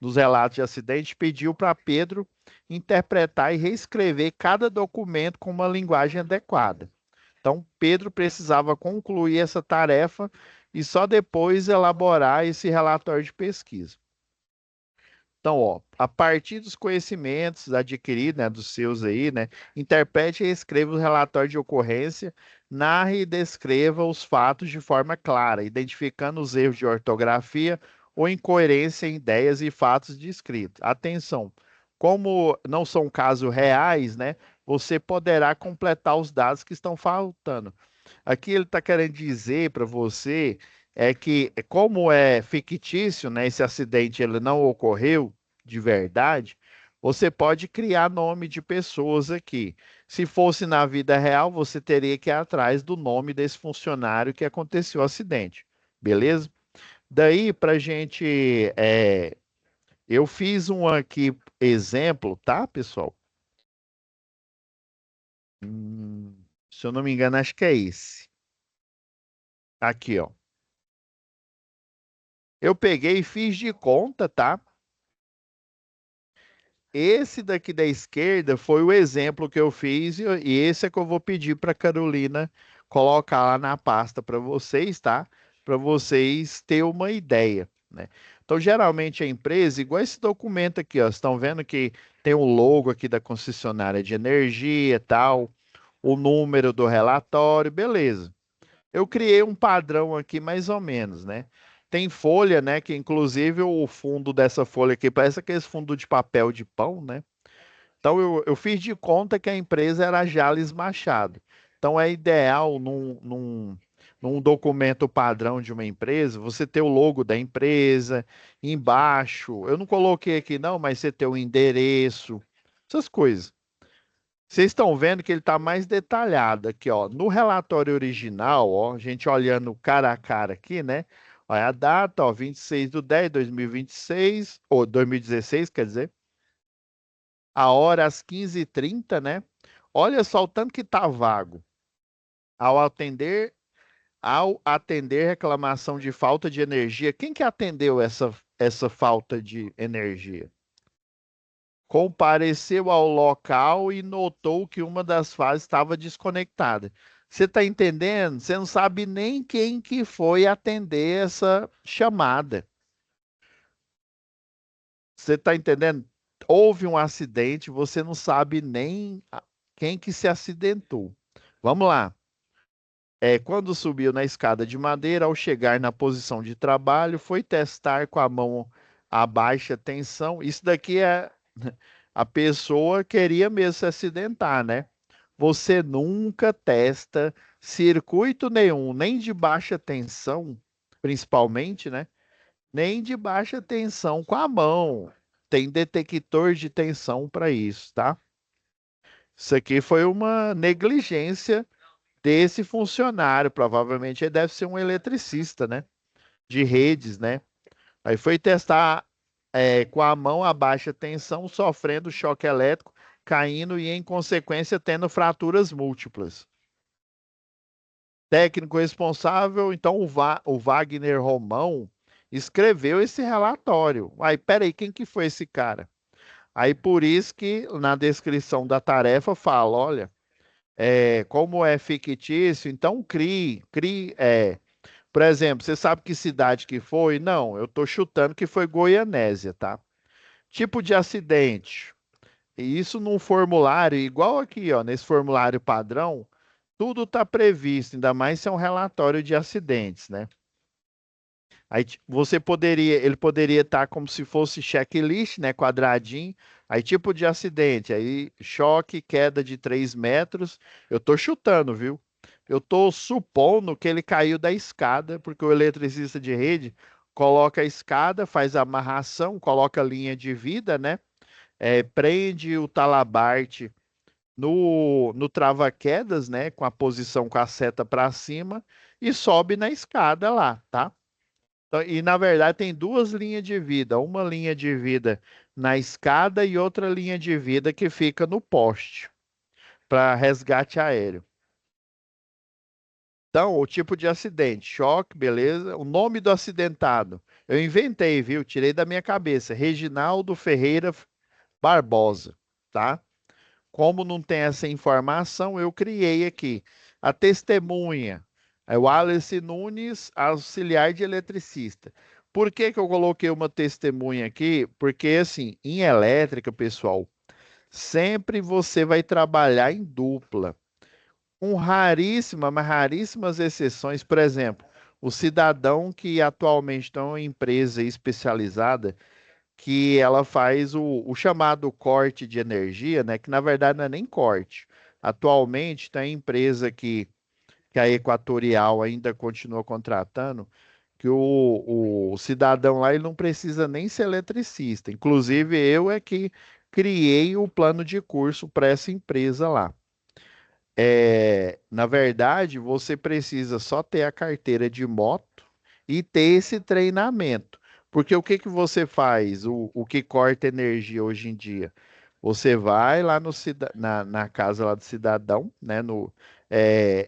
dos relatos de acidente, pediu para Pedro interpretar e reescrever cada documento com uma linguagem adequada. Então, Pedro precisava concluir essa tarefa e só depois elaborar esse relatório de pesquisa. Então, ó, a partir dos conhecimentos adquiridos, né, dos seus aí, né, interprete e escreva o relatório de ocorrência, narre e descreva os fatos de forma clara, identificando os erros de ortografia ou incoerência em ideias e fatos descritos. Atenção, como não são casos reais, né, você poderá completar os dados que estão faltando. Aqui ele está querendo dizer para você que, como é fictício, né, esse acidente ele não ocorreu de verdade, você pode criar nome de pessoas aqui. Se fosse na vida real, você teria que ir atrás do nome desse funcionário que aconteceu o acidente, beleza? Daí, para gente, eu fiz um aqui exemplo, tá, pessoal? Se eu não me engano, acho que é esse. Aqui, ó. Eu peguei e fiz de conta, tá? Esse daqui da esquerda foi o exemplo que eu fiz e esse é que eu vou pedir para Carolina colocar lá na pasta para vocês, tá? Para vocês terem uma ideia, né? Então, geralmente a empresa, igual esse documento aqui, ó, estão vendo que tem o logo aqui da concessionária de energia, tal, o número do relatório, beleza. Eu criei um padrão aqui mais ou menos, né? Tem folha, né? Que inclusive o fundo dessa folha aqui parece aqueles fundo de papel de pão, né? Então eu fiz de conta que a empresa era a Jales Machado. Então é ideal num documento padrão de uma empresa, você ter o logo da empresa, embaixo. Eu não coloquei aqui não, mas você ter o endereço, essas coisas. Vocês estão vendo que ele está mais detalhado aqui, ó. No relatório original, ó, a gente olhando cara a cara aqui, né? Olha a data, ó, 26/10/2026, ou 2016, quer dizer. A hora às 15h30, né? Olha só o tanto que tá vago. Ao atender, ao atender reclamação de falta de energia, quem que atendeu essa falta de energia? Compareceu ao local e notou que uma das fases estava desconectada. Você está entendendo? Você não sabe nem quem que foi atender essa chamada. Você está entendendo? Houve um acidente, você não sabe nem quem que se acidentou. Vamos lá. Quando subiu na escada de madeira, ao chegar na posição de trabalho, foi testar com a mão a baixa tensão. Isso daqui é a pessoa queria mesmo se acidentar, né? Você nunca testa circuito nenhum, nem de baixa tensão, principalmente, né? Nem de baixa tensão com a mão. Tem detector de tensão para isso, tá? Isso aqui foi uma negligência desse funcionário. Provavelmente ele deve ser um eletricista, né? De redes, né? Aí foi testar com a mão a baixa tensão, sofrendo choque elétrico, caindo e, em consequência, tendo fraturas múltiplas. Técnico responsável, então o Wagner Romão escreveu esse relatório. Aí, peraí, quem que foi esse cara? Aí, por isso que na descrição da tarefa fala, olha, como é fictício, então por exemplo, você sabe que cidade que foi? Não, eu estou chutando que foi Goianésia, tá? Tipo de acidente. E isso num formulário, igual aqui, ó, nesse formulário padrão, tudo está previsto, ainda mais se é um relatório de acidentes, né? Aí ele poderia estar como se fosse checklist, né? Quadradinho. Aí tipo de acidente, aí choque, queda de 3 metros. Eu tô chutando, viu? Eu tô supondo que ele caiu da escada, porque o eletricista de rede coloca a escada, faz a amarração, coloca a linha de vida, né? Prende o talabarte no trava-quedas, né? Com a posição com a seta para cima e sobe na escada lá, tá? Então, e na verdade tem duas linhas de vida, uma linha de vida na escada e outra linha de vida que fica no poste para resgate aéreo. Então, o tipo de acidente, choque, beleza? O nome do acidentado, eu inventei, viu? Tirei da minha cabeça, Reginaldo Ferreira Barbosa, tá? Como não tem essa informação, eu criei aqui a testemunha, é o Alice Nunes, auxiliar de eletricista. Por que que eu coloquei uma testemunha aqui? Porque, assim, em elétrica, pessoal, sempre você vai trabalhar em dupla. Com raríssimas, mas raríssimas exceções, por exemplo, o cidadão que atualmente está em uma empresa especializada que ela faz o chamado corte de energia, né? Que na verdade não é nem corte. Atualmente tem empresa que a Equatorial ainda continua contratando, que o cidadão lá ele não precisa nem ser eletricista. Inclusive, eu é que criei o plano de curso para essa empresa lá. Na verdade, você precisa só ter a carteira de moto e ter esse treinamento. Porque o que que você faz? O que corta energia hoje em dia? Você vai lá na casa lá do cidadão, né?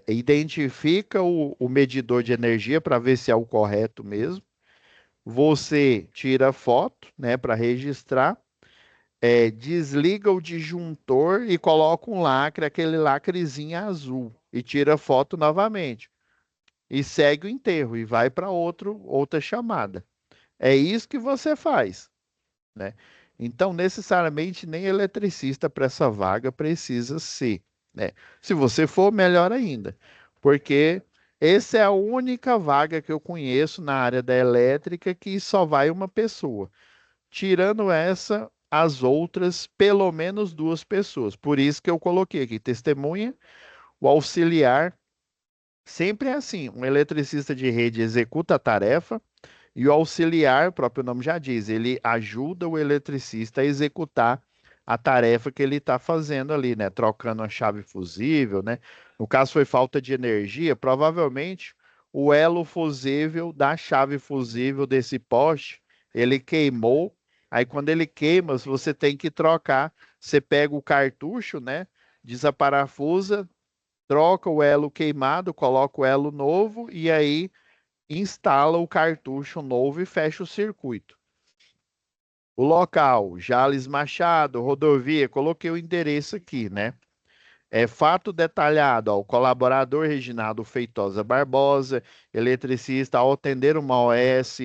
Identifica o medidor de energia para ver se é o correto mesmo. Você tira foto, né, para registrar, desliga o disjuntor e coloca um lacre, aquele lacrezinho azul, e tira foto novamente. E segue o enterro e vai para outra chamada. É isso que você faz, né? Então, necessariamente, nem eletricista para essa vaga precisa ser, né? Se você for, melhor ainda, porque essa é a única vaga que eu conheço na área da elétrica que só vai uma pessoa. Tirando essa, as outras, pelo menos duas pessoas. Por isso que eu coloquei aqui testemunha, o auxiliar. Sempre é assim: um eletricista de rede executa a tarefa e o auxiliar, o próprio nome já diz, ele ajuda o eletricista a executar a tarefa que ele está fazendo ali, né? Trocando a chave fusível, né? No caso foi falta de energia, provavelmente o elo fusível da chave fusível desse poste, ele queimou. Aí quando ele queima, você tem que trocar. Você pega o cartucho, né? Desaparafusa, troca o elo queimado, coloca o elo novo e aí instala o cartucho novo e fecha o circuito. O local, Jales Machado, rodovia, coloquei o endereço aqui, né? É fato detalhado, ó, o colaborador Reginaldo Feitosa Barbosa, eletricista, ao atender uma OS.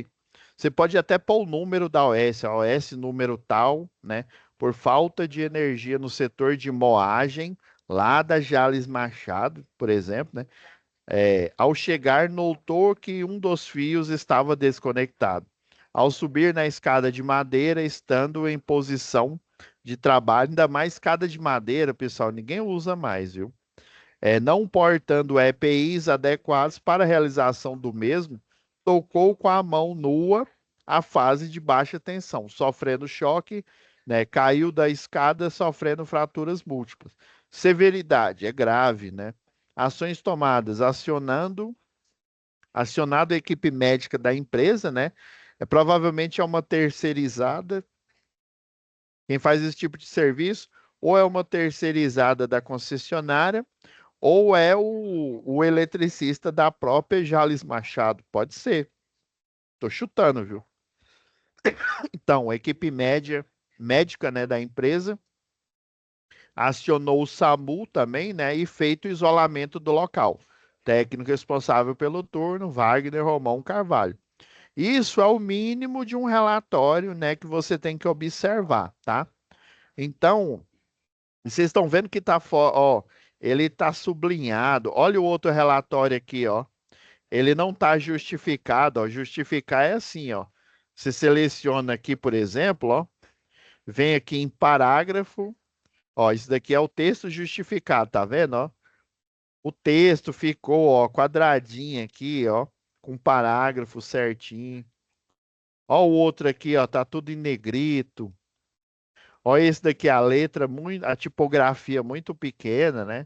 Você pode até pôr o número da OS, a OS número tal, né? Por falta de energia no setor de moagem, lá da Jales Machado, por exemplo, né? Ao chegar, notou que um dos fios estava desconectado. Ao subir na escada de madeira, estando em posição de trabalho, ainda mais escada de madeira, pessoal, ninguém usa mais, viu? Não portando EPIs adequados para a realização do mesmo, tocou com a mão nua a fase de baixa tensão, sofrendo choque, né? Caiu da escada, sofrendo fraturas múltiplas. Severidade, é grave, né? Ações tomadas, acionado a equipe médica da empresa, né? Provavelmente é uma terceirizada. Quem faz esse tipo de serviço, ou é uma terceirizada da concessionária, ou é o eletricista da própria Jales Machado. Pode ser. Tô chutando, viu? Então, a equipe médica, né, da empresa acionou o SAMU também, né, e feito o isolamento do local. Técnico responsável pelo turno, Wagner Romão Carvalho. Isso é o mínimo de um relatório, né, que você tem que observar, tá? Então, vocês estão vendo que tá, ó, ele tá sublinhado. Olha o outro relatório aqui, ó. Ele não tá justificado, ó. Justificar é assim, ó. Você seleciona aqui, por exemplo, ó, vem aqui em parágrafo, ó, isso daqui é o texto justificado, tá vendo, ó? O texto ficou, ó, quadradinho aqui, ó, com parágrafo certinho. Ó o outro aqui, ó, tá tudo em negrito. Ó esse daqui, a letra muito, a tipografia muito pequena, né?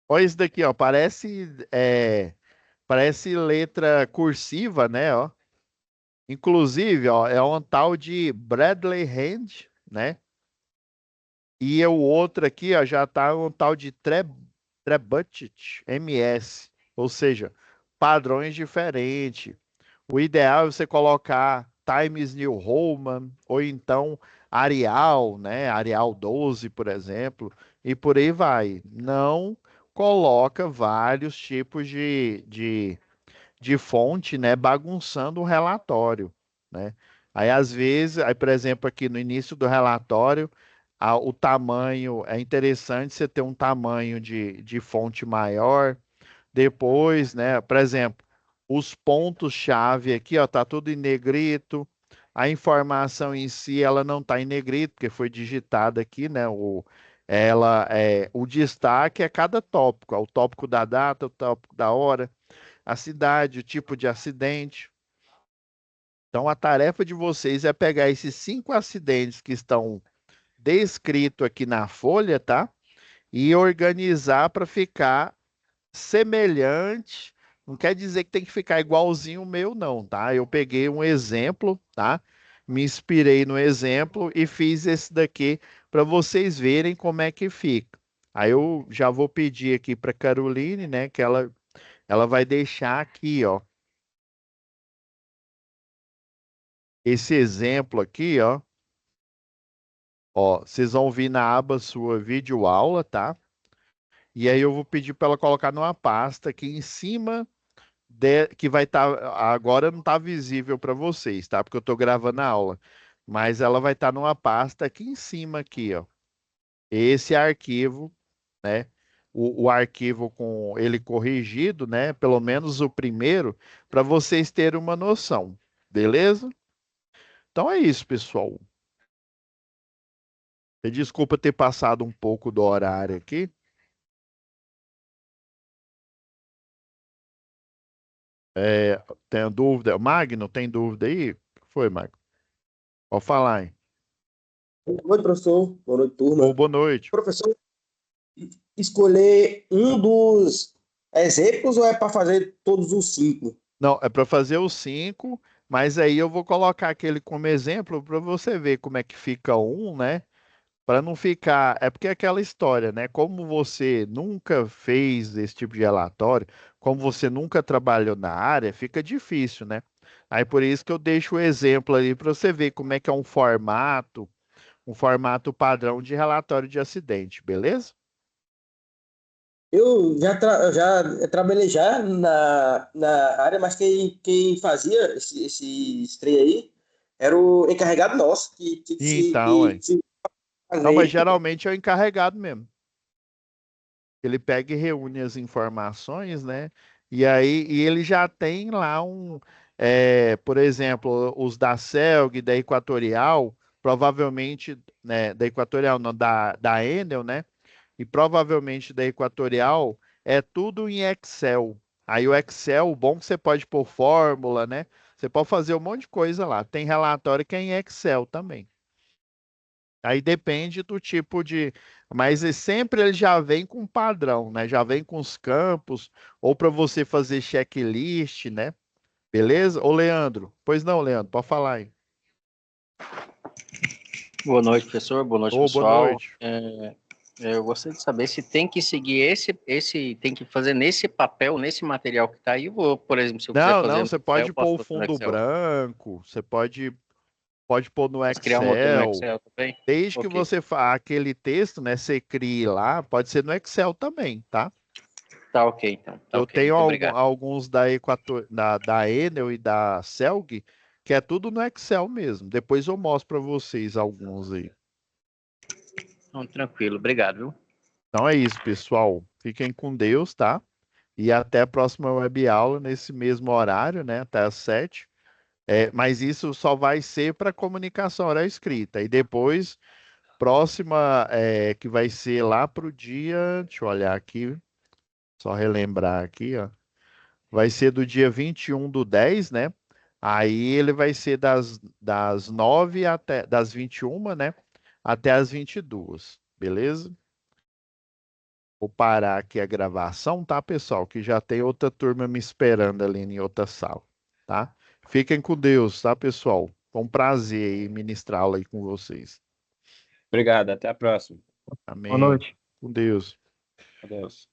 Ó esse daqui, ó, parece letra cursiva, né, ó. Inclusive, ó, é um tal de Bradley Hand, né? E o outro aqui, ó, já tá um tal de Trebuchet MS, ou seja, padrões diferentes. O ideal é você colocar Times New Roman ou então Arial, né? Arial 12, por exemplo, e por aí vai. Não coloca vários tipos de fonte, né? Bagunçando o relatório, né? Aí, às vezes, aí, por exemplo, aqui no início do relatório, o tamanho, é interessante você ter um tamanho de fonte maior, depois, né, por exemplo, os pontos-chave aqui, ó, tá tudo em negrito. A informação em si, ela não tá em negrito, porque foi digitada aqui, né? O destaque é cada tópico, ó, o tópico da data, o tópico da hora, a cidade, o tipo de acidente. Então, a tarefa de vocês é pegar esses 5 acidentes que estão descritos aqui na folha, tá? E organizar para ficar semelhante, não quer dizer que tem que ficar igualzinho o meu, não, tá? Eu peguei um exemplo, tá? Me inspirei no exemplo e fiz esse daqui para vocês verem como é que fica. Aí eu já vou pedir aqui para Caroline, né, que ela vai deixar aqui, ó, esse exemplo aqui, ó, vocês vão vir na aba sua vídeo aula, tá? E aí eu vou pedir para ela colocar numa pasta aqui em cima que vai estar agora não está visível para vocês, tá? Porque eu estou gravando a aula, mas ela vai estar numa pasta aqui em cima aqui, ó. Esse arquivo, né? O arquivo com ele corrigido, né? Pelo menos o primeiro, para vocês terem uma noção, beleza? Então é isso, pessoal. Desculpa ter passado um pouco do horário aqui. Tem dúvida? Magno, tem dúvida aí? Foi, Magno? Pode falar, hein? Boa noite, professor. Boa noite, turma. Boa noite. Professor, escolher um dos exemplos ou é para fazer todos os cinco? Não, é para fazer os 5, mas aí eu vou colocar aquele como exemplo para você ver como é que fica um, né? Para não ficar. É porque é aquela história, né? Como você nunca fez esse tipo de relatório, como você nunca trabalhou na área, fica difícil, né? Aí por isso que eu deixo o exemplo ali para você ver como é que é um formato padrão de relatório de acidente, beleza? Eu já trabalhei já na área, mas quem fazia esses trem aí era o encarregado nosso, Então, que aí. se Não, mas fazer. geralmente é o encarregado mesmo. Ele pega e reúne as informações, né? E ele já tem lá por exemplo, os da Celg, da Equatorial, provavelmente, né, da Equatorial, não, da Enel, né? E provavelmente da Equatorial é tudo em Excel. Aí o Excel, o bom é que você pode pôr fórmula, né? Você pode fazer um monte de coisa lá. Tem relatório que é em Excel também. Aí depende do tipo de. Mas sempre ele já vem com padrão, né? Já vem com os campos, ou para você fazer checklist, né? Beleza? Ô, Leandro. Pois não, Leandro, pode falar aí. Boa noite, professor. Boa noite, Ô, boa pessoal. noite. Eu gostaria de saber se tem que seguir tem que fazer nesse papel, nesse material que está aí, ou, por exemplo, se eu quiser Não, fazer não, no você Excel, pode eu pôr posso o fazer no fundo Excel. branco, pode pôr no Posso criar um outro no Excel. Excel também? Desde que Ok. você aquele texto, né? Você crie lá, pode ser no Excel também, tá? Tá ok, então. Tá Eu ok. tenho Muito obrigado. alguns da Enel e da Celg, que é tudo no Excel mesmo. Depois eu mostro para vocês alguns aí. Então, tranquilo. Obrigado, viu? Então é isso, pessoal. Fiquem com Deus, tá? E até a próxima web aula nesse mesmo horário, né? Até às 7. Mas isso só vai ser para comunicação oral e escrita. E depois, próxima, que vai ser lá para o dia. Deixa eu olhar aqui, só relembrar aqui, ó. Vai ser do dia 21/10, né? Aí ele vai ser das 9 até das 21, né? Até as 22, beleza? Vou parar aqui a gravação, tá, pessoal? Que já tem outra turma me esperando ali em outra sala, tá? Fiquem com Deus, tá, pessoal? Foi um prazer aí ministrar aula aí com vocês. Obrigado, até a próxima. Boa Amém. noite. Com Deus. Adeus.